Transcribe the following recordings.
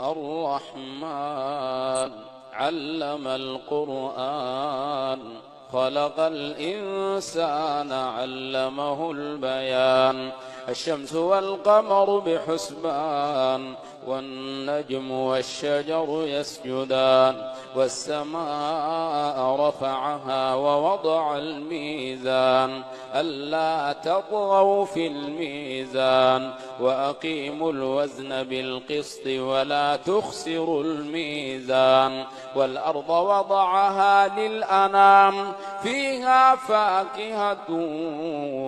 الرحمن علم القرآن خلق الإنسان علمه البيان الشمس والقمر بحسبان والنجم والشجر يسجدان والسماء رفعها ووضع الميزان ألا تطغوا في الميزان وأقيموا الوزن بالقسط ولا تخسروا الميزان والأرض وضعها للأنام فيها فاكهة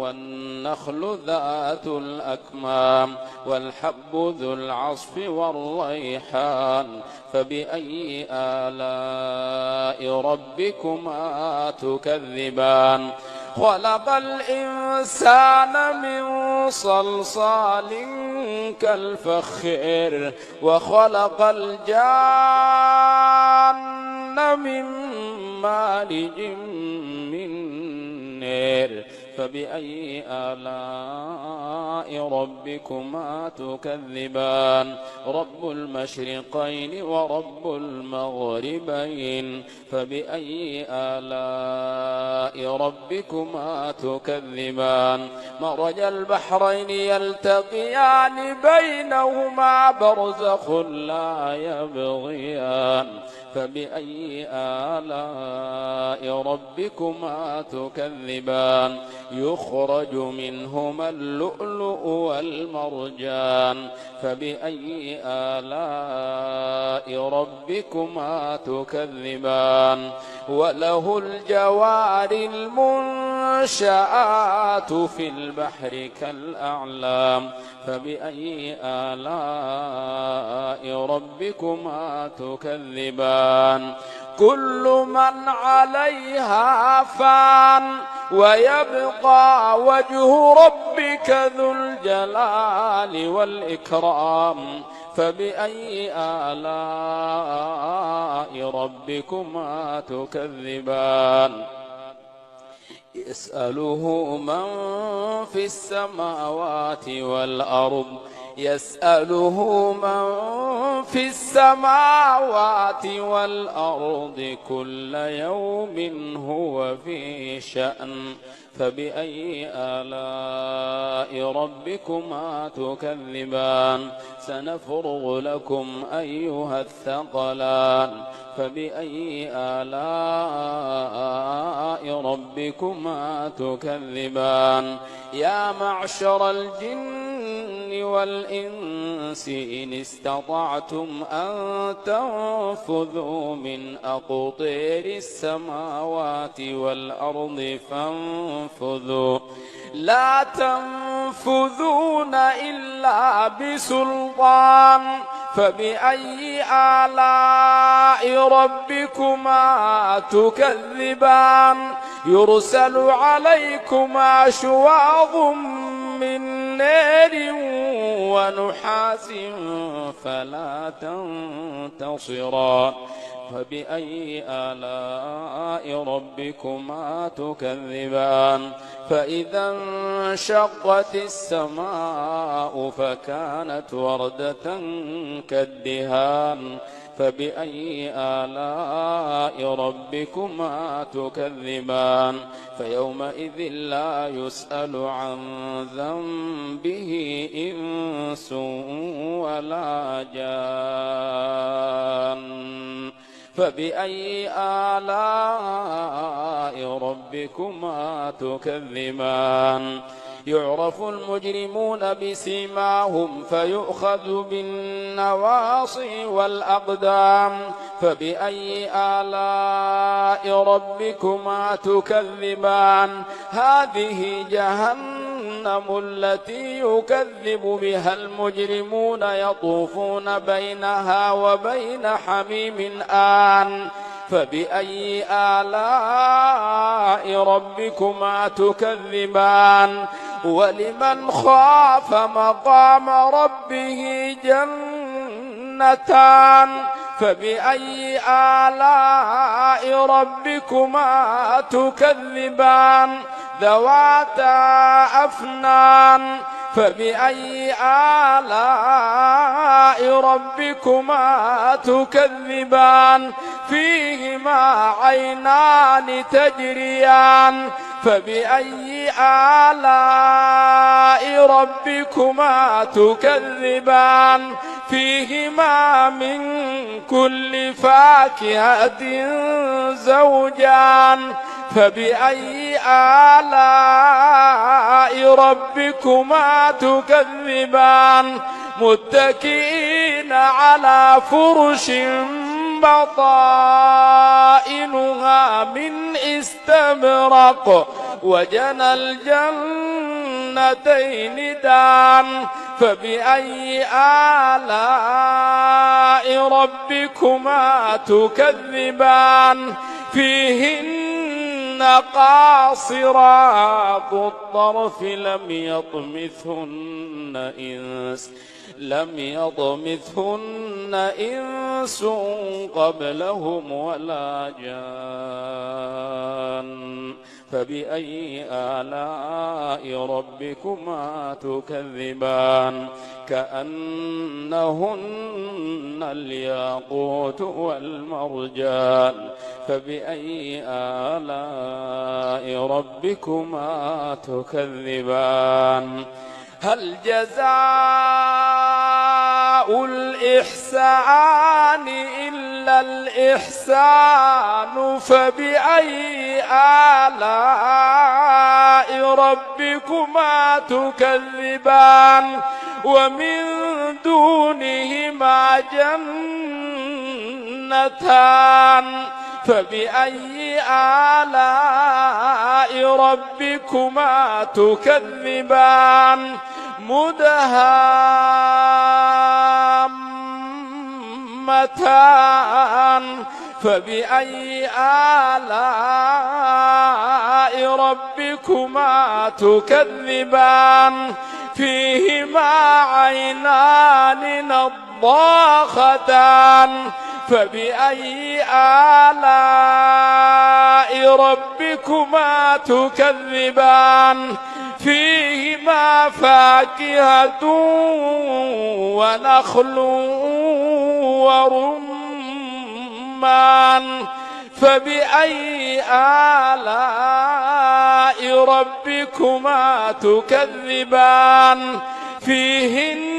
والنخل ذات الأكمام والحب ذو العصف والريحان فبأي آلاء ربكما تكذبان خلق الإنسان من صلصال كالفخار وخلق الجان من مارج من نار فبأي آلاء ربكما تكذبان رب المشرقين ورب المغربين فبأي آلاء ربكما تكذبان مرج البحرين يلتقيان بينهما برزخ لا يبغيان فبأي آلاء ربكما تكذبان يخرج منهما اللؤلؤ والمرجان فبأي آلاء ربكما تكذبان وله الجوار المنشآت في البحر كالأعلام فبأي آلاء ربكما تكذبان كل من عليها فان ويبقى وجه ربك ذو الجلال والإكرام فبأي آلاء ربكما تكذبان يسأله من في السماوات والأرض يسأله من في السماوات والأرض كل يوم هو في شأن فبأي آلاء ربكما تكذبان سنفرغ لكم أيها الثقلان فبأي آلاء ربكما تكذبان يا معشر الجن والإنس إن استطعتم أن تنفذوا من أقطير السماوات والأرض فانفذوا لا تنفذون إلا بسلطان فبأي آلاء ربكما تكذبان يرسل عليكما شواظ من نار ونحاس فلا تنتصران فبأي آلاء ربكما تكذبان فإذا انشقت السماء فكانت وردة كالدهان فبأي آلاء ربكما تكذبان فيومئذ لا يسأل عن ذنبه إنس ولا جان فبأي آلاء ربكما تكذبان يعرف المجرمون بسيماهم فيؤخذ بالنواصي والأقدام فبأي آلاء ربكما تكذبان هذه جهنم التي يكذب بها المجرمون يطوفون بينها وبين حميم آن فبأي آلاء ربكما تكذبان ولمن خاف مقام ربه جنتان فبأي آلاء ربكما تكذبان ذواتا أفنان فبأي آلاء ربكما تكذبان فيهما عينان تجريان فبأي آلاء ربكما تكذبان فيهما من كل فاكهة زوجان فبأي آلاء ربكما تكذبان متكئين على فرش بطائنها من استبرق وجنى الجنتين دان فبأي آلاء ربكما تكذبان فيهن قاصرات الطرف لم يطمثهن إنس قبلهم ولا جان فبأي آلاء ربكما تكذبان كأنهن الياقوت والمرجان فبأي آلاء ربكما تكذبان هل جزاء الإحسان إلا الإحسان فبأي آلاء ربكما تكذبان ومن دونهما جنتان فبأي آلاء ربكما تكذبان مدهامتان فبأي آلاء ربكما تكذبان فيهما عينان نضاختان فبأي آلاء ربكما تكذبان فيهما فاكهة ونخل ورمان فبأي آلاء ربكما تكذبان فيهن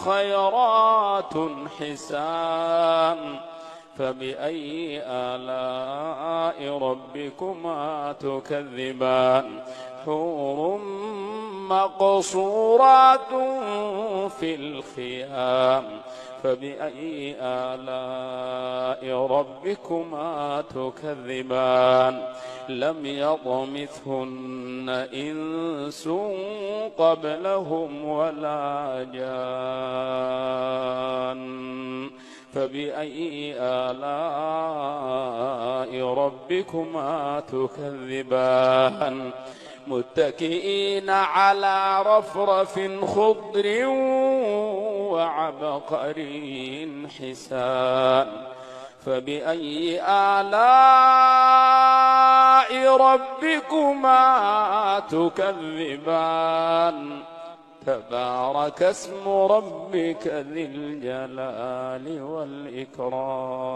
خيرات حسان فبأي آلاء ربكما تكذبان حور مقصورات في الخيام فبأي آلاء ربكما تكذبان لم يطمثهن إنس قبلهم ولا جان فبأي آلاء ربكما تكذبان متكئين على رفرف خضر وعبقري حسان فبأي آلاء ربكما تكذبان تبارك اسم ربك ذي الجلال والإكرام